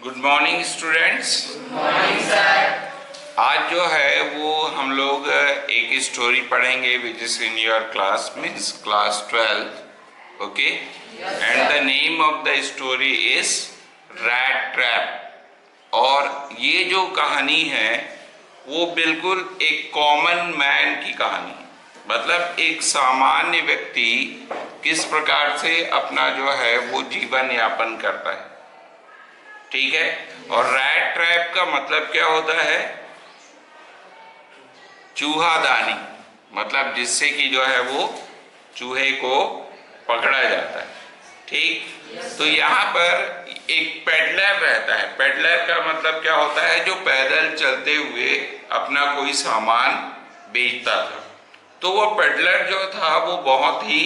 Good morning students. Good morning sir. आज जो है वो हम लोग एक स्टोरी पढ़ेंगे which is in your class means class 12। Okay, and the name of the story is rat trap. और ये जो कहानी है वो बिल्कुल एक कॉमन मैन की कहानी है, मतलब एक सामान्य व्यक्ति किस प्रकार से अपना जो है वो जीवन यापन करता है। ठीक है, और रैट ट्रैप का मतलब क्या होता है? चूहादानी, मतलब जिससे कि जो है वो चूहे को पकड़ा जाता है। ठीक, तो यहाँ पर एक पेडलर रहता है। पेडलर का मतलब क्या होता है? जो पैदल चलते हुए अपना कोई सामान बेचता था। तो वो पेडलर जो था वो बहुत ही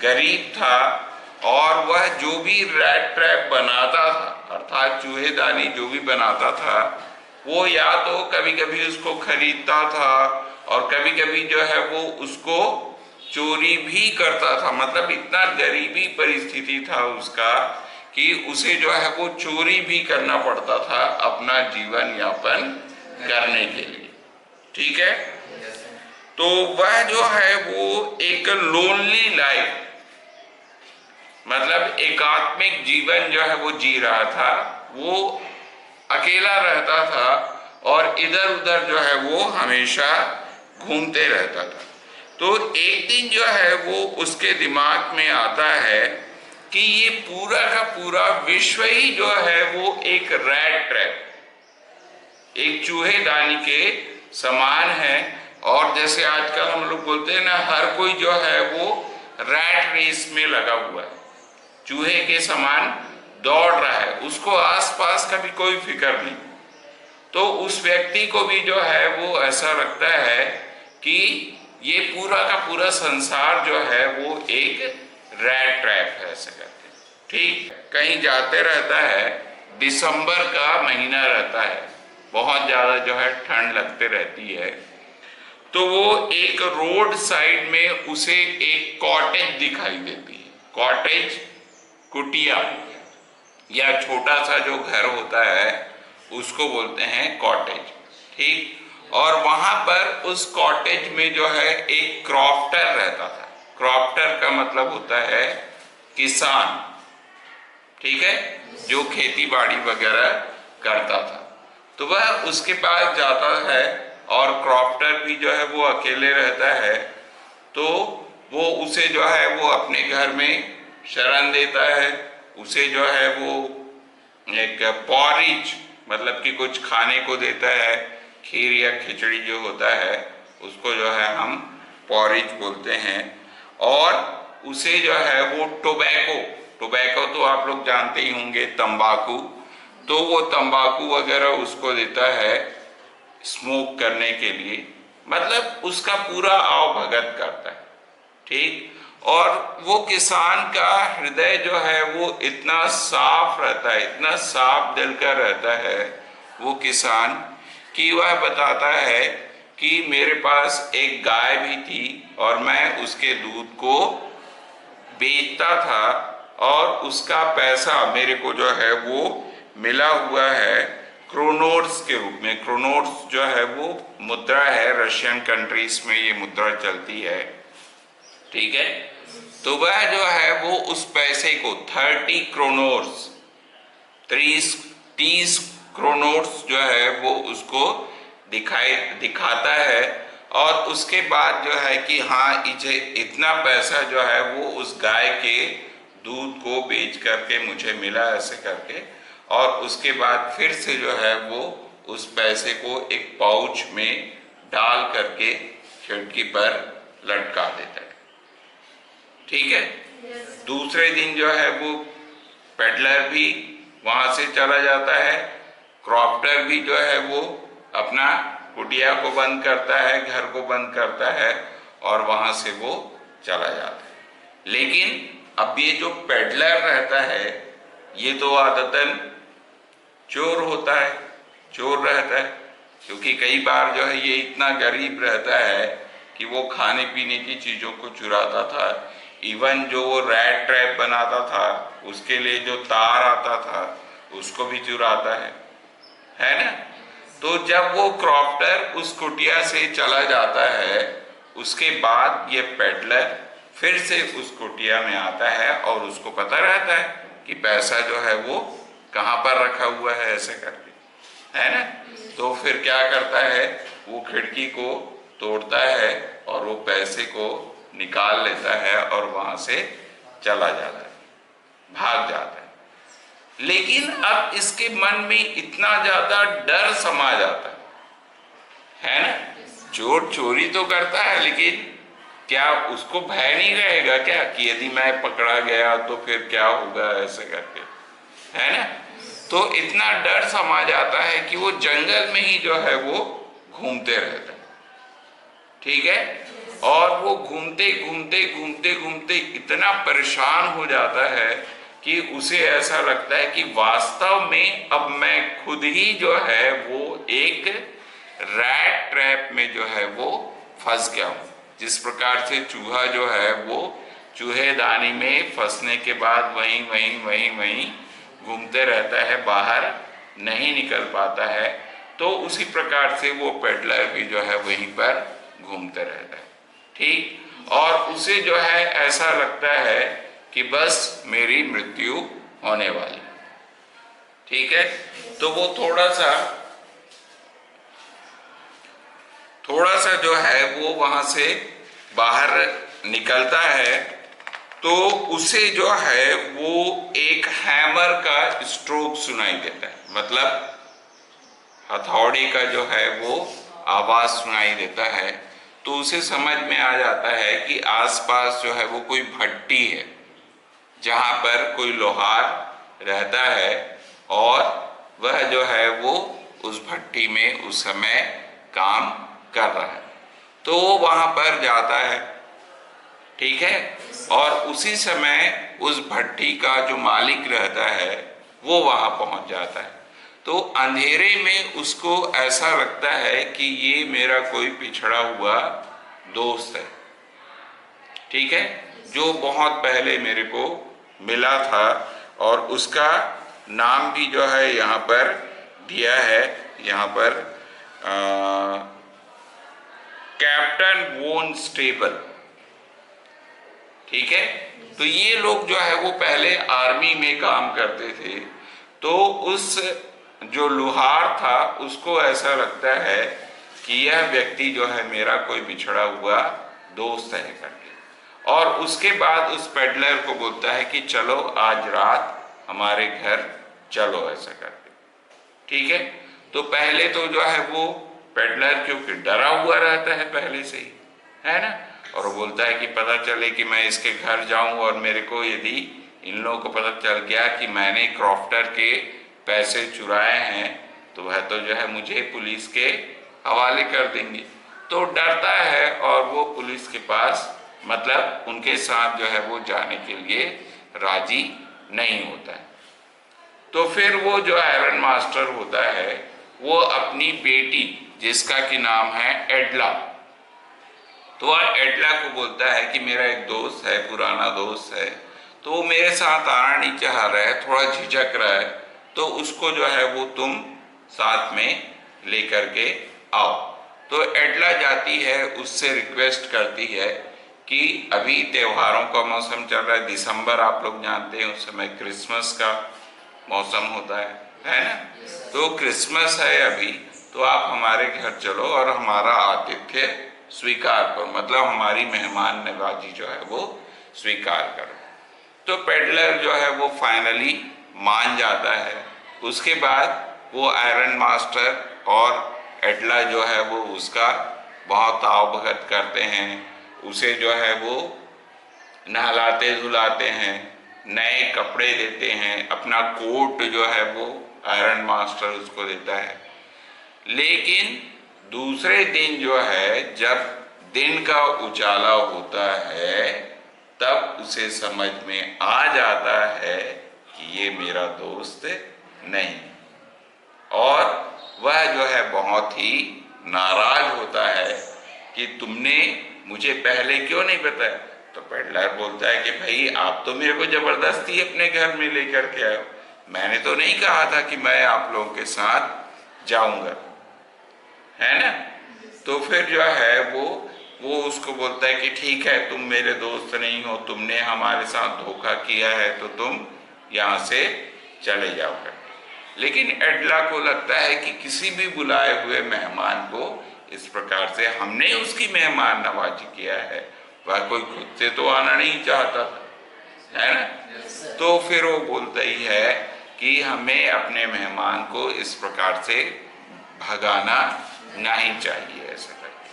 गरीब था, और वह जो भी रैट ट्रैप बनाता था अर्थात चूहेदानी जो भी बनाता था वो या तो कभी कभी उसको खरीदता था और कभी कभी जो है वो उसको चोरी भी करता था। मतलब इतना गरीबी परिस्थिति था उसका कि उसे जो है वो चोरी भी करना पड़ता था अपना जीवन यापन करने के लिए। ठीक है, तो वह जो है वो एक लोनली लाइफ, मतलब एकात्मिक जीवन जो है वो जी रहा था। वो अकेला रहता था और इधर उधर जो है वो हमेशा घूमते रहता था। तो एक दिन जो है वो उसके दिमाग में आता है कि ये पूरा का पूरा विश्व ही जो है वो एक रैट ट्रैप, एक चूहेदानी के समान है। और जैसे आजकल हम लोग बोलते हैं ना, हर कोई जो है वो रैट रेस में लगा हुआ है, चूहे के समान दौड़ रहा है, उसको आसपास का भी कोई फिक्र नहीं। तो उस व्यक्ति को भी जो है वो ऐसा लगता है कि ये पूरा का पूरा संसार जो है वो एक रैट ट्रैप है ऐसे करके। ठीक, कहीं जाते रहता है, दिसंबर का महीना रहता है, बहुत ज्यादा जो है ठंड लगते रहती है। तो वो एक रोड साइड में उसे एक कॉटेज दिखाई देती है। कॉटेज, कुटिया या छोटा सा जो घर होता है उसको बोलते हैं कॉटेज। ठीक, और वहां पर उस कॉटेज में जो है एक क्रॉफ्टर रहता था। क्रॉफ्टर का मतलब होता है किसान। ठीक है, जो खेती बाड़ी वगैरह करता था। तो वह उसके पास जाता है और क्रॉफ्टर भी जो है वो अकेले रहता है। तो वो उसे जो है वो अपने घर में शरण देता है। उसे जो है वो एक पॉरिज, मतलब कि कुछ खाने को देता है, खीर या खिचड़ी जो होता है उसको जो है हम पॉरिज बोलते हैं। और उसे जो है वो टोबैको, टोबैको तो आप लोग जानते ही होंगे, तंबाकू, तो वो तंबाकू वगैरह उसको देता है स्मोक करने के लिए, मतलब उसका पूरा आवभगत करता है। ठीक, और वो किसान का हृदय जो है वो इतना साफ रहता है, इतना साफ दिल का रहता है वो किसान, कि वह बताता है कि मेरे पास एक गाय भी थी और मैं उसके दूध को बेचता था और उसका पैसा मेरे को जो है वो मिला हुआ है क्रोनोर्स के रूप में। क्रोनोर्स जो है वो मुद्रा है, रशियन कंट्रीज में ये मुद्रा चलती है। ठीक है, तो वह जो है वो उस पैसे को 30 क्रोनोर्स, 30 क्रोनोर्स जो है वो उसको दिखाता है। और उसके बाद जो है कि हाँ, इसे इतना पैसा जो है वो उस गाय के दूध को बेच करके मुझे मिला ऐसे करके। और उसके बाद फिर से जो है वो उस पैसे को एक पाउच में डाल करके खिड़की पर लटका देता है। ठीक है, दूसरे दिन जो है वो पेडलर भी वहां से चला जाता है, क्रॉफ्टर भी जो है वो अपना कुटिया को बंद करता है, घर को बंद करता है और वहां से वो चला जाता है। लेकिन अब ये जो पेडलर रहता है ये तो आदतन चोर होता है, चोर रहता है, क्योंकि कई बार जो है ये इतना गरीब रहता है कि वो खाने पीने की चीजों को चुराता था। इवन जो वो रैट ट्रैप बनाता था उसके लिए जो तार आता था उसको भी चुराता है ना। तो जब वो क्रॉफ्टर उस कुटिया से चला जाता है, उसके बाद ये पेडलर फिर से उस कुटिया में आता है और उसको पता रहता है कि पैसा जो है वो कहाँ पर रखा हुआ है, ऐसे करके, है ना। तो फिर क्या करता है, वो खिड़की को तोड़ता है और वो पैसे को निकाल लेता है और वहां से चला जाता है, भाग जाता है। लेकिन अब इसके मन में इतना ज्यादा डर समा जाता है ना। चोर चोरी तो करता है, लेकिन क्या उसको भय नहीं रहेगा क्या कि यदि मैं पकड़ा गया तो फिर क्या होगा, ऐसे करके, है ना। तो इतना डर समा जाता है कि वो जंगल में ही जो है वो घूमते रहता है, ठीक है। और वो घूमते घूमते घूमते घूमते इतना परेशान हो जाता है कि उसे ऐसा लगता है कि वास्तव में अब मैं खुद ही जो है वो एक रैट ट्रैप में जो है वो फंस गया हूं। जिस प्रकार से चूहा जो है वो चूहेदानी में फंसने के बाद वहीं वहीं वहीं वहीं घूमते रहता है, बाहर नहीं निकल पाता है, तो उसी प्रकार से वो पेडलर भी जो है वहीं पर घूमते रहता है, ठीक। और उसे जो है ऐसा लगता है कि बस मेरी मृत्यु होने वाली, ठीक है। तो वो थोड़ा सा जो है वो वहां से बाहर निकलता है, तो उसे जो है वो एक हैमर का स्ट्रोक सुनाई देता है, मतलब हथौड़े का जो है वो आवाज सुनाई देता है। तो उसे समझ में आ जाता है कि आसपास जो है वो कोई भट्टी है जहां पर कोई लोहार रहता है और वह जो है वो उस भट्टी में उस समय काम कर रहा है। तो वो वहां पर जाता है, ठीक है। और उसी समय उस भट्टी का जो मालिक रहता है वो वहां पहुंच जाता है। तो अंधेरे में उसको ऐसा लगता है कि ये मेरा कोई पिछड़ा हुआ दोस्त है, ठीक है, जो बहुत पहले मेरे को मिला था। और उसका नाम भी जो है यहाँ पर दिया है, यहाँ पर कैप्टन वोन स्टेबल, ठीक है। तो ये लोग जो है वो पहले आर्मी में काम करते थे। तो उस जो लोहार था उसको ऐसा लगता है कि यह व्यक्ति जो है मेरा कोई बिछड़ा हुआ दोस्त है करके, और उसके बाद उस पेडलर को बोलता है कि चलो आज रात हमारे घर चलो, ऐसा करके, ठीक है। तो पहले तो जो है वो पेडलर क्योंकि डरा हुआ रहता है पहले से ही, है ना, और वो बोलता है कि पता चले कि मैं इसके घर जाऊं और मेरे को यदि इन लोगों को पता चल गया कि मैंने क्रॉफ्टर के पैसे चुराए हैं तो वह तो जो है मुझे पुलिस के हवाले कर देंगे। तो डरता है और वो पुलिस के पास, मतलब उनके साथ जो है वो जाने के लिए राजी नहीं होता है। तो फिर वो जो आयरन मास्टर होता है वो अपनी बेटी, जिसका कि नाम है एडला, तो वह एडला को बोलता है कि मेरा एक दोस्त है, पुराना दोस्त है, तो वो मेरे साथ आना नहीं चाह रहा है, थोड़ा झिझक रहा है, तो उसको जो है वो तुम साथ में लेकर के आओ। तो एडला जाती है, उससे रिक्वेस्ट करती है कि अभी त्योहारों का मौसम चल रहा है, दिसंबर आप लोग जानते हैं, उस समय क्रिसमस का मौसम होता है ना। तो क्रिसमस है अभी, तो आप हमारे घर चलो और हमारा आतिथ्य स्वीकार करो, मतलब हमारी मेहमान नवाजी जो है वो स्वीकार करो। तो पेडलर जो है वो फाइनली मान जाता है। उसके बाद वो आयरन मास्टर और एडला जो है वो उसका बहुत आवभगत करते हैं, उसे जो है वो नहलाते धुलाते हैं, नए कपड़े देते हैं, अपना कोट जो है वो आयरन मास्टर उसको देता है। लेकिन दूसरे दिन जो है, जब दिन का उजाला होता है, तब उसे समझ में आ जाता है कि ये मेरा दोस्त नहीं, और वह जो है बहुत ही नाराज होता है कि तुमने मुझे पहले क्यों नहीं बताया। तो पेडलर बोलता है कि भाई आप तो मेरे को जबरदस्ती अपने घर में लेकर के आए, मैंने तो नहीं कहा था कि मैं आप लोगों के साथ जाऊंगा, है ना। तो फिर जो है वो उसको बोलता है कि ठीक है, तुम मेरे दोस्त नहीं हो, तुमने हमारे साथ धोखा किया है, तो तुम यहाँ से चले जाओ करके। लेकिन एडला को लगता है कि किसी भी बुलाए हुए मेहमान को इस प्रकार से हमने उसकी मेहमान नवाजी किया है, वह कोई खुद से तो आना नहीं चाहता था, है ना। तो फिर वो बोलता ही है कि हमें अपने मेहमान को इस प्रकार से भगाना नहीं चाहिए, ऐसे करके,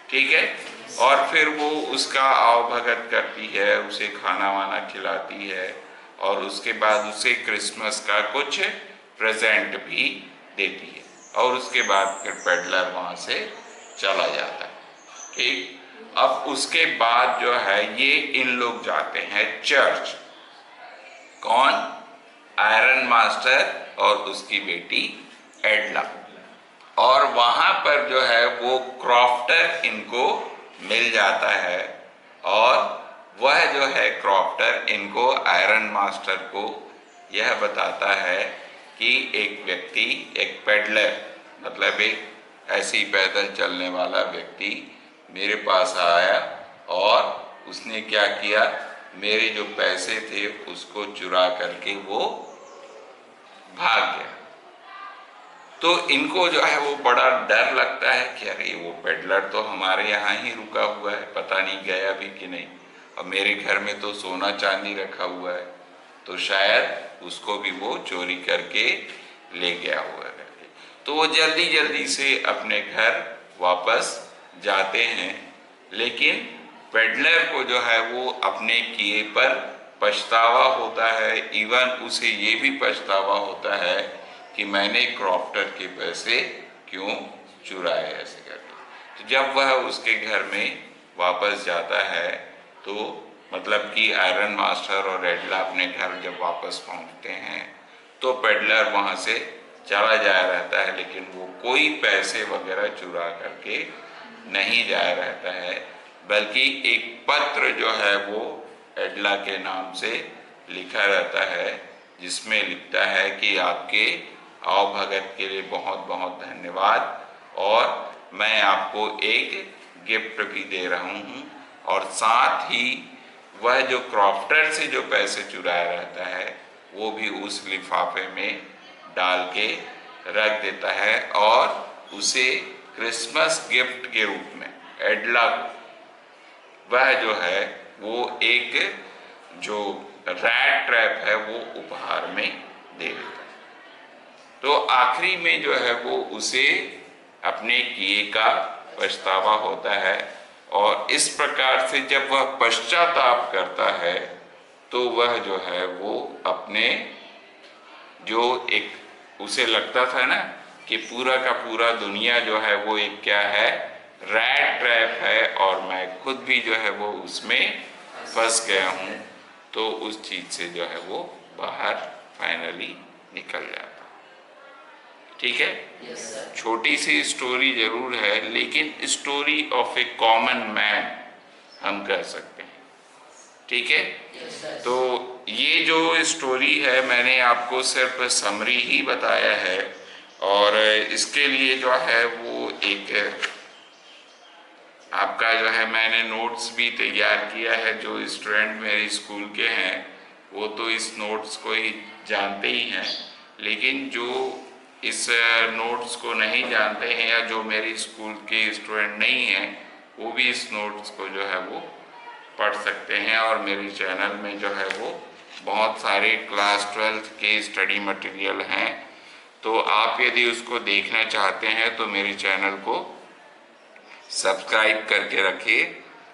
ठीक है। और फिर वो उसका आवभगत करती है, उसे खाना वाना खिलाती है और उसके बाद उसे क्रिसमस का कुछ प्रेजेंट भी देती है और उसके बाद फिर पेडलर वहां से चला जाता है, ठीक। अब उसके बाद जो है ये इन लोग जाते हैं चर्च, कौन, आयरन मास्टर और उसकी बेटी एडला, और वहां पर जो है वो क्रॉफ्टर इनको मिल जाता है और वह जो है क्रॉफ्टर इनको आयरन मास्टर को यह बताता है कि एक व्यक्ति, एक पेडलर, मतलब एक ऐसे ही पैदल चलने वाला व्यक्ति मेरे पास आया और उसने क्या किया, मेरे जो पैसे थे उसको चुरा करके वो भाग गया। तो इनको जो है वो बड़ा डर लगता है कि अरे वो पेडलर तो हमारे यहाँ ही रुका हुआ है, पता नहीं गया भी कि नहीं, और मेरे घर में तो सोना चांदी रखा हुआ है, तो शायद उसको भी वो चोरी करके ले गया हुआ है करके। तो वो जल्दी जल्दी से अपने घर वापस जाते हैं, लेकिन पेडलर को जो है वो अपने किए पर पछतावा होता है। इवन उसे ये भी पछतावा होता है कि मैंने क्रॉफ्टर के पैसे क्यों चुराए, ऐसे करके। तो जब वह उसके घर में वापस जाता है तो मतलब कि आयरन मास्टर और एडला अपने घर जब वापस पहुंचते हैं तो पेडलर वहां से चला जा रहता है, लेकिन वो कोई पैसे वगैरह चुरा करके नहीं जा रहता है, बल्कि एक पत्र जो है वो एडला के नाम से लिखा रहता है, जिसमें लिखता है कि आपके आवभगत के लिए बहुत बहुत धन्यवाद और मैं आपको एक गिफ्ट भी दे रहा हूँ, और साथ ही वह जो क्रॉफ्टर से जो पैसे चुराया रहता है वो भी उस लिफाफे में डाल के रख देता है और उसे क्रिसमस गिफ्ट के रूप में एडला को वह जो है वो एक जो रैट ट्रैप है वो उपहार में दे देता है। तो आखिरी में जो है वो उसे अपने किए का पछतावा होता है, और इस प्रकार से जब वह पश्चाताप करता है तो वह जो है वो अपने जो एक उसे लगता था ना कि पूरा का पूरा दुनिया जो है वो एक क्या है, रैट ट्रैप है, और मैं खुद भी जो है वो उसमें फंस गया हूँ, तो उस चीज से जो है वो बाहर फाइनली निकल जाता। ठीक है, छोटी सी स्टोरी जरूर है, लेकिन story of A common man हम कह सकते हैं। ठीक है, तो ये जो स्टोरी है मैंने आपको सिर्फ समरी ही बताया है, और इसके लिए जो है वो एक आपका जो है मैंने नोट्स भी तैयार किया है। जो स्टूडेंट मेरे स्कूल के हैं वो तो इस नोट्स को ही जानते ही हैं, लेकिन जो इस नोट्स को नहीं जानते हैं या जो मेरे स्कूल के स्टूडेंट नहीं हैं वो भी इस नोट्स को जो है वो पढ़ सकते हैं। और मेरे चैनल में जो है वो बहुत सारे क्लास 12th के स्टडी मटेरियल हैं, तो आप यदि उसको देखना चाहते हैं तो मेरे चैनल को सब्सक्राइब करके रखिए।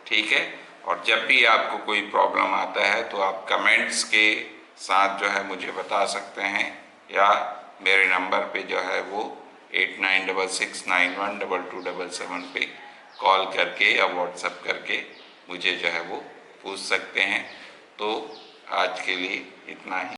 ठीक है, और जब भी आपको कोई प्रॉब्लम आता है तो आप कमेंट्स के साथ जो है मुझे बता सकते हैं, या मेरे नंबर पे जो है वो 8966912277 पे कॉल करके या व्हाट्सएप करके मुझे जो है वो पूछ सकते हैं। तो आज के लिए इतना ही।